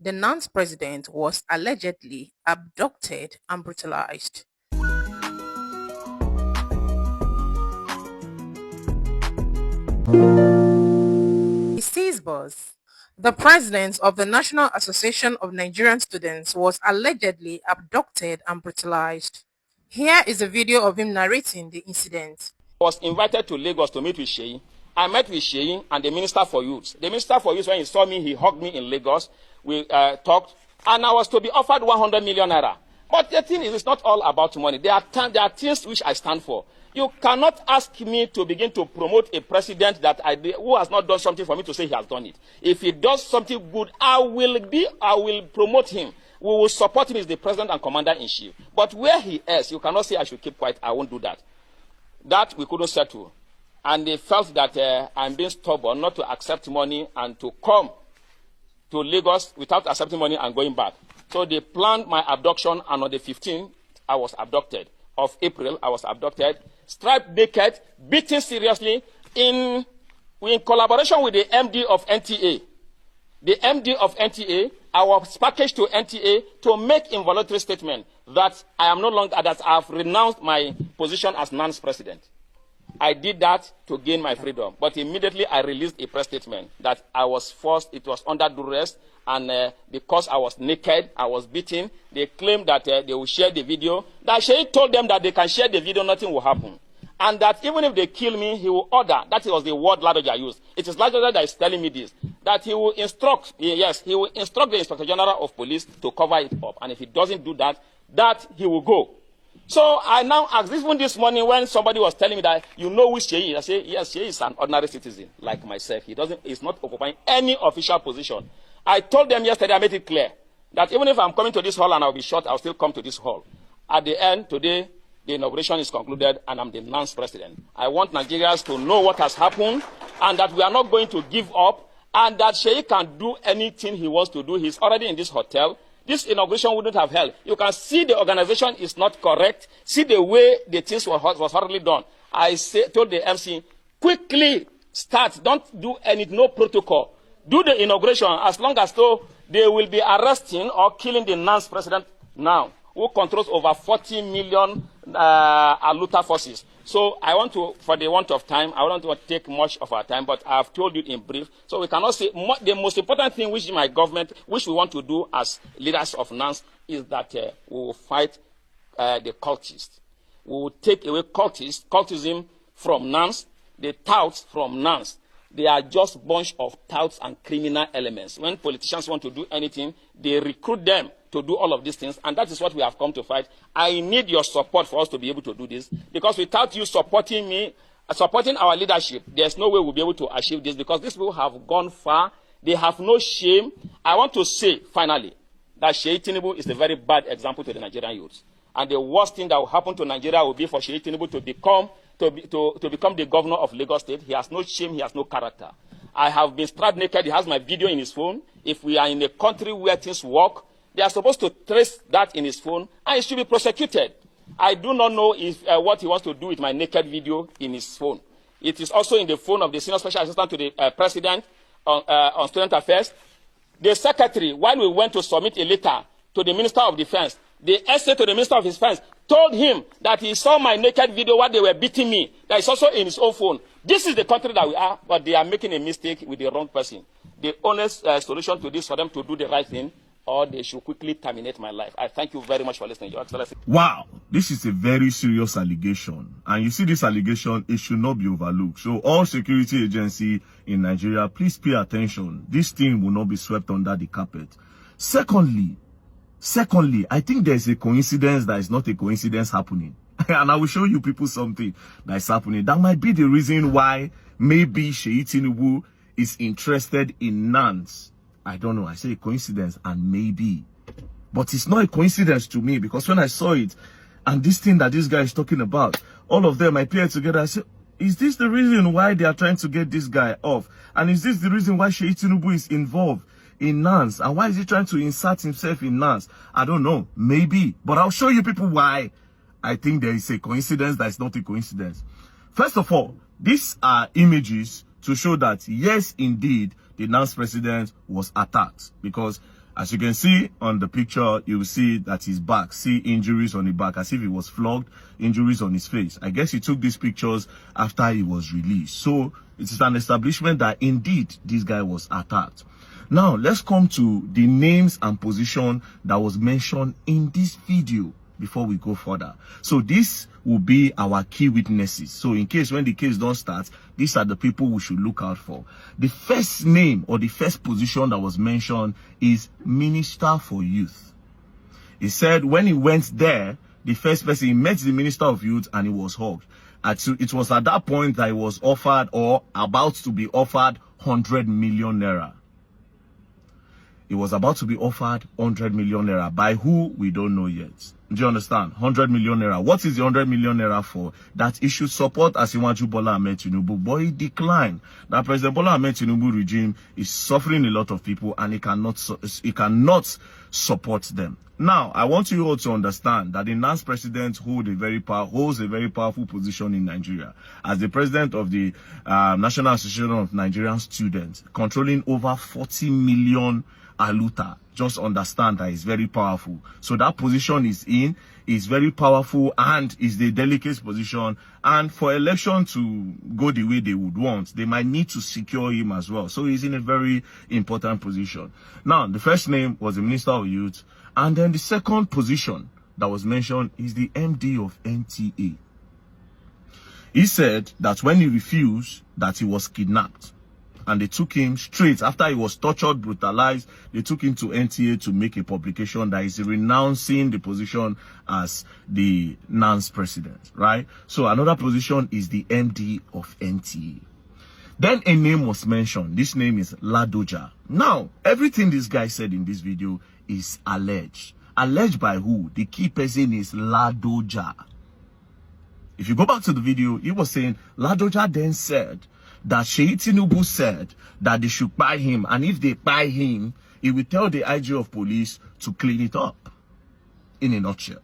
The Nans president was allegedly abducted and brutalized. He sees buzz. The president of the National Association of Nigerian Students was allegedly abducted and brutalized. Here is a video of him narrating the incident. I was invited to Lagos to meet with Sheyi. I met with Sheyi and the Minister for Youth. The Minister for Youth, when he saw me, he hugged me in Lagos. We talked, and I was to be offered 100 million naira. But the thing is, it's not all about money. There are things which I stand for. You cannot ask me to begin to promote a president who has not done something for me to say he has done it. If he does something good, I will promote him. We will support him as the president and commander-in-chief. But where he is, you cannot say I should keep quiet. I won't do that. That we couldn't settle. And they felt that I'm being stubborn not to accept money and to come to Lagos without accepting money and going back. So they planned my abduction, and on the 15th, I was abducted. Of April, I was abducted, stripped naked, beaten seriously, in collaboration with the MD of NTA. The MD of NTA, I was packaged to NTA to make involuntary statement that I am no longer, that I have renounced my position as Nans president. I did that to gain my freedom, but immediately I released a press statement that I was forced, it was under duress, and because I was naked, I was beaten. They claimed that they will share the video. That Sheikh told them that they can share the video, nothing will happen. And that even if they kill me, he will order. That was the word Ladoja I used. It is Ladoja that is telling me this. That he will instruct, yes, he will instruct the Inspector General of Police to cover it up. And if he doesn't do that, that he will go. So I now ask, even this morning when somebody was telling me that, you know who Sheyi is, I say, yes, Sheyi is an ordinary citizen like myself. He's not occupying any official position. I told them yesterday, I made it clear, that even if I'm coming to this hall and I'll be shot, I'll still come to this hall. At the end, today, the inauguration is concluded and I'm the Nans president. I want Nigerians to know what has happened and that we are not going to give up and that Sheyi can do anything he wants to do. He's already in this hotel. This inauguration wouldn't have held. You can see the organization is not correct. See the way the things was hardly done. Told the MC, quickly start. Don't do no protocol. Do the inauguration as long as though they will be arresting or killing the Nans president now, who controls over 40 million Aluta forces. So I want to, for the want of time, I don't want to take much of our time, but I have told you in brief. So we cannot say, the most important thing which my government, which we want to do as leaders of Nans, is that we will fight the cultists. We will take away cultism from Nans, the touts from Nans. They are just a bunch of touts and criminal elements. When politicians want to do anything, they recruit them to do all of these things, and that is what we have come to fight. I need your support for us to be able to do this, because without you supporting me, supporting our leadership, there's no way we'll be able to achieve this, because these people have gone far. They have no shame. I want to say, finally, that Sheyi Tinubu is a very bad example to the Nigerian youths. And the worst thing that will happen to Nigeria will be for Sheyi Tinubu to become the governor of Lagos State. He has no shame, he has no character. I have been stripped naked. He has my video in his phone. If we are in a country where things work, they are supposed to trace that in his phone, and he should be prosecuted. I do not know if what he wants to do with my naked video in his phone. It is also in the phone of the Senior Special Assistant to the President on Student Affairs. The Secretary, while we went to submit a letter to the Minister of Defense, the essay to the Minister of Defense told him that he saw my naked video while they were beating me. That is also in his own phone. This is the country that we are, but they are making a mistake with the wrong person. The honest solution to this for them to do the right thing, or they should quickly terminate my life. I thank you very much for listening, Your Excellency. Wow, this is a very serious allegation. And you see this allegation, it should not be overlooked. So all security agencies in Nigeria, please pay attention. This thing will not be swept under the carpet. Secondly, I think there's a coincidence that is not a coincidence happening. And I will show you people something that is happening. That might be the reason why maybe Sheyi Tinubu is interested in Nans. I don't know. I say a coincidence and maybe. But it's not a coincidence to me, because when I saw it and this thing that this guy is talking about, all of them, I paired together. I said, is this the reason why they are trying to get this guy off? And is this the reason why Sheyi Tinubu is involved in Nans? And why is he trying to insert himself in Nans? I don't know. Maybe. But I'll show you people why I think there is a coincidence that is not a coincidence. First of all, these are images to show that, yes, indeed, the Nans president was attacked, because As you can see on the picture, you will see that his back, see injuries on the back, as if he was flogged, injuries on his face. I guess he took these pictures after he was released. So it is an establishment that indeed this guy was attacked. Now, let's come to the names and position that was mentioned in this video before we go further. So this will be our key witnesses. So in case when the case don't start, these are the people we should look out for. The first name or the first position that was mentioned is Minister for Youth. He said when he went there, the first person, he met the Minister of Youth and he was hugged. It was at that point that he was offered or about to be offered 100 million naira. It was about to be offered 100 million naira. By who? We don't know yet. Do you understand? 100 million naira. What is the 100 million naira for? That he should support Asiwaju Bola Ahmed Tinubu. But he declined. That President Bola Ahmed Tinubu regime is suffering a lot of people and he cannot support them. Now, I want you all to understand that the Nans president holds a very powerful position in Nigeria as the president of the National Association of Nigerian Students, controlling over 40 million aluta. Just understand that it's very powerful. So that position is very powerful and is the delicate position. And for election to go the way they would want, they might need to secure him as well. So he's in a very important position. Now, the first name was the Minister of Youth. And then the second position that was mentioned is the MD of NTA. He said that when he refused, that he was kidnapped. And they took him straight after he was tortured, brutalized. They took him to NTA to make a publication that is renouncing the position as the Nans president, right? So another position is the MD of NTA. Then a name was mentioned. This name is Ladoja. Now, everything this guy said in this video is alleged. Alleged by who? The key person is Ladoja. If you go back to the video, he was saying Ladoja then said that Sheyi Tinubu said that they should buy him, and if they buy him, he will tell the IG of police to clean it up, in a nutshell.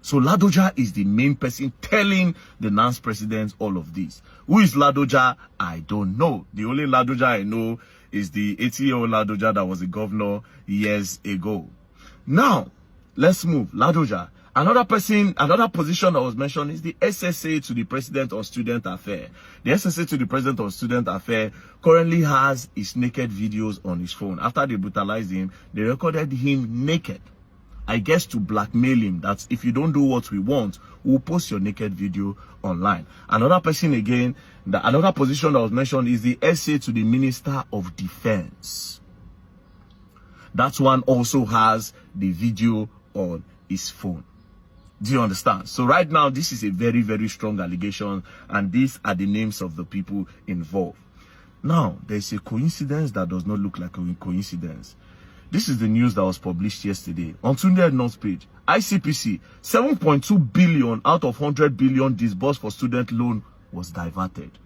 So Ladoja is the main person telling the Nans president all of this. Who is Ladoja? I don't know. The only Ladoja I know is the 80-year-old Ladoja that was a governor years ago. Now, let's move. Ladoja. Another position that was mentioned is the SSA to the President on Student Affairs. The SSA to the President on Student Affairs currently has his naked videos on his phone. After they brutalized him, they recorded him naked. I guess to blackmail him that if you don't do what we want, we'll post your naked video online. Another person again, another position that was mentioned is the SA to the Minister of Defense. That one also has the video on his phone. Do you understand? So right now, this is a very, very strong allegation, and these are the names of the people involved. Now, there's a coincidence that does not look like a coincidence. This is the news that was published yesterday. On Tunde Notes page, ICPC, 7.2 billion out of 100 billion disbursed for student loan was diverted.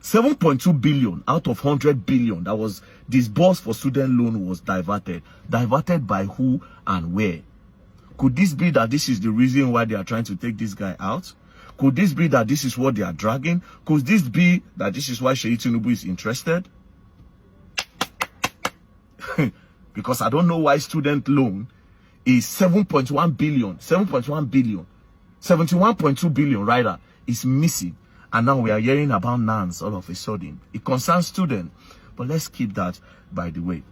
7.2 billion out of 100 billion that was disbursed for student loan was diverted. Diverted by who and where? Could this be that this is the reason why they are trying to take this guy out? Could this be that this is what they are dragging? Could this be that this is why Sheyi Tinubu is interested? Because I don't know why student loan is 7.1 billion, 71.2 billion rather is missing. And now we are hearing about Nans all of a sudden. It concerns students. But let's keep that by the way.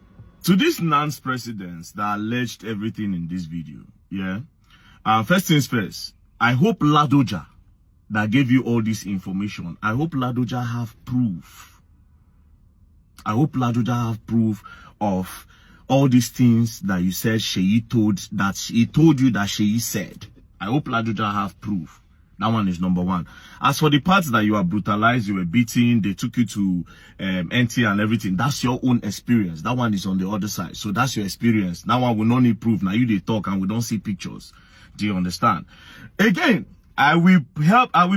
To these Nans presidents that alleged everything in this video, yeah. First things first, I hope Ladoja that gave you all this information, I hope Ladoja have proof. I hope Ladoja have proof of all these things that you said Sheyi told you that Sheyi said. I hope Ladoja have proof. That one is number one. As for the parts that you are brutalized, you were beaten, they took you to NT and everything, that's your own experience. That one is on the other side. So that's your experience. That one will not need proof. Now you they talk and we don't see pictures. Do you understand? Again, I will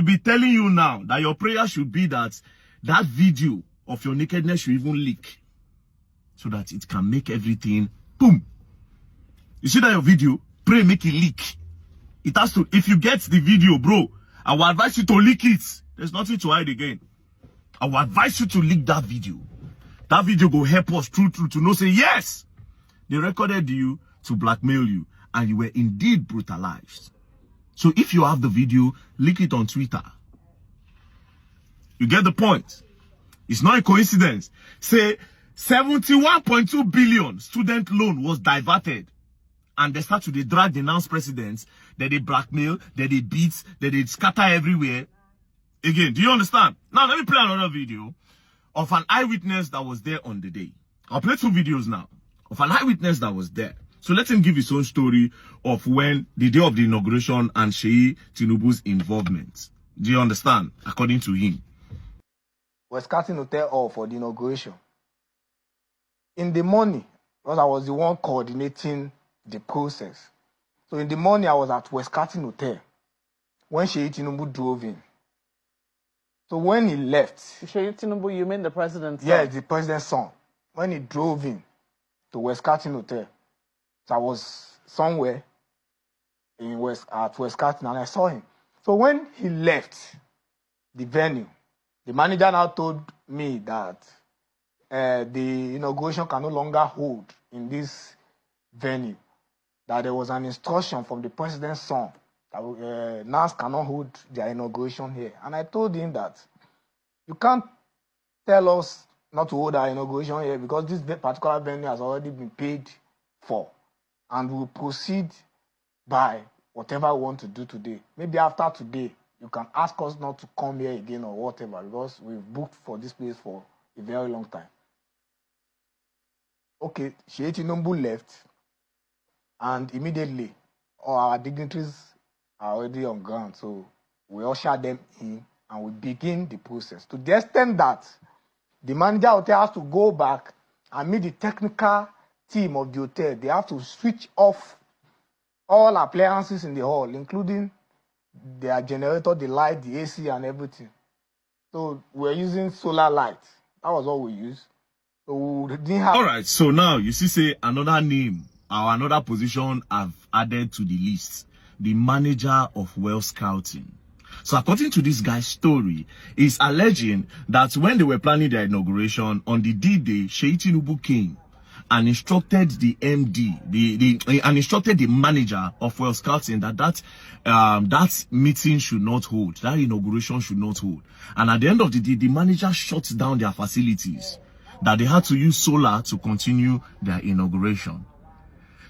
be telling you now that your prayer should be that that video of your nakedness should even leak. So that it can make everything boom. You see that your video? Pray make it leak. It has to, if you get the video, bro, I will advise you to leak it. There's nothing to hide again. I will advise you to leak that video. That video go help us true to know say yes, they recorded you to blackmail you and you were indeed brutalized. So if you have the video, link it on Twitter. You get the point. It's not a coincidence. Say 71.2 billion student loan was diverted. And they start to drag the Nans presidents, that they blackmail, that they beat, that they scatter everywhere. Again, do you understand? Now let me play another video of an eyewitness that was there on the day. I'll play 2 videos now of an eyewitness that was there. So let him give his own story of when the day of the inauguration and Sheyi Tinubu's involvement. Do you understand? According to him. We're starting to tell all for the inauguration. In the morning, because I was the one coordinating the process. So in the morning, I was at Westcarton Hotel when Sheyi Tinubu drove in. So when he left... Sheyi Tinubu, you mean the president's son? Yes, the president's son. When he drove in to Westcarton Hotel, so I was somewhere at Westcarton and I saw him. So when he left the venue, the manager now told me that the inauguration can no longer hold in this venue. That there was an instruction from the president's son that Nans cannot hold their inauguration here. And I told him that you can't tell us not to hold our inauguration here because this particular venue has already been paid for. And we'll proceed by whatever we want to do today. Maybe after today, you can ask us not to come here again or whatever because we've booked for this place for a very long time. Okay, Sheyi Tinubu left. And immediately, all our dignitaries are already on ground. So we usher them in and we begin the process. To the extent that the manager hotel has to go back and meet the technical team of the hotel. They have to switch off all appliances in the hall, including their generator, the light, the AC, and everything. So we're using solar light. That was all we used. So we didn't have... All right, so now you see say another name or another position I've added to the list, the manager of well scouting. So according to this guy's story, he's alleging that when they were planning their inauguration on the D-Day, Sheyi Tinubu came and instructed the MD, and instructed the manager of well scouting that meeting should not hold, that inauguration should not hold. And at the end of the day, the manager shut down their facilities, that they had to use solar to continue their inauguration.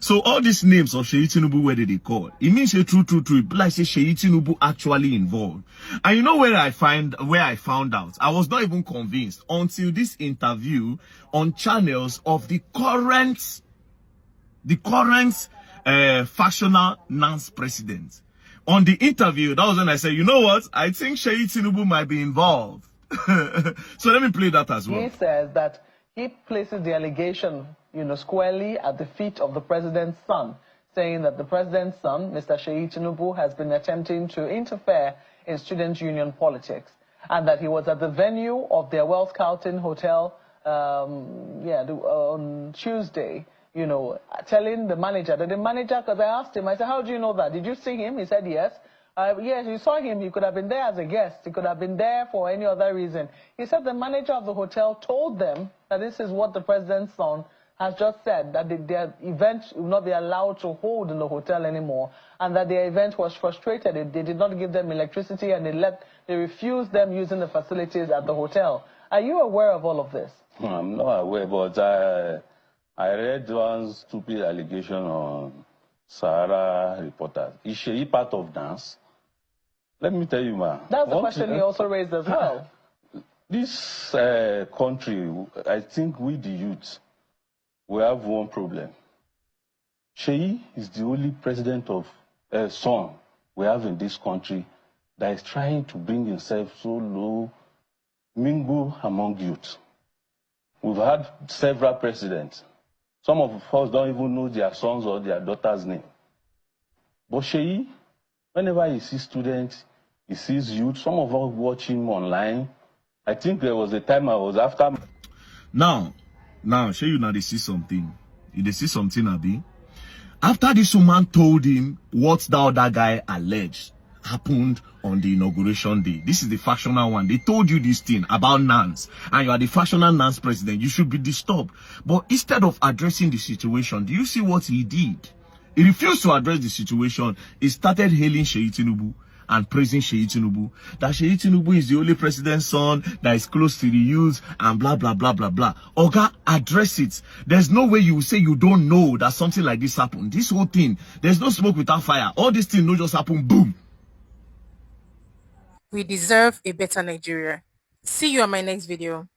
So all these names of Sheyi Tinubu, where did they call? It means say true. But like say Sheyi Tinubu actually involved. And you know where I found out? I was not even convinced until this interview on channels of the current factional Nans president. On the interview, that was when I said, you know what? I think Sheyi Tinubu might be involved. So let me play that as well. He says that he places the allegation, squarely at the feet of the president's son, saying that the president's son, Mr. Sheyi Tinubu, has been attempting to interfere in student union politics, and that he was at the venue of their Well Scouting Hotel on Tuesday, telling the manager, because I asked him, I said, how do you know that? Did you see him? He said, yes. Yes, you saw him. He could have been there as a guest. He could have been there for any other reason. He said the manager of the hotel told them that this is what the president's son has just said, that their event will not be allowed to hold in the hotel anymore, and that their event was frustrated. They did not give them electricity, and they refused them using the facilities at the hotel. Are you aware of all of this? I'm not aware, but I read one stupid allegation on Sahara Reporters. Is she part of Nans? Let me tell you, man. That's the question he also raised as well. This country, I think we the youth, we have one problem. Sheyi is the only president of son we have in this country that is trying to bring himself so low, mingle among youth. We've had several presidents. Some of us don't even know their sons or their daughters' name. But Sheyi, whenever he sees students, he sees youth. Some of us watch him online. I think there was a time I was after. Now, Sheyi, now they see something. They see something, Abi. After this woman told him what the other guy alleged, happened on the inauguration day. This is the factional one. They told you this thing about Nans, and you are the factional Nans president. You should be disturbed. But instead of addressing the situation, do you see what he did? He refused to address the situation. He started hailing Seyi Tinubu and praising Seyi Tinubu. That Seyi Tinubu is the only president's son that is close to the youth and blah, blah, blah, blah, blah. Oga, address it. There's no way you will say you don't know that something like this happened. This whole thing, there's no smoke without fire. All this thing no just happen, boom. We deserve a better Nigeria. See you on my next video.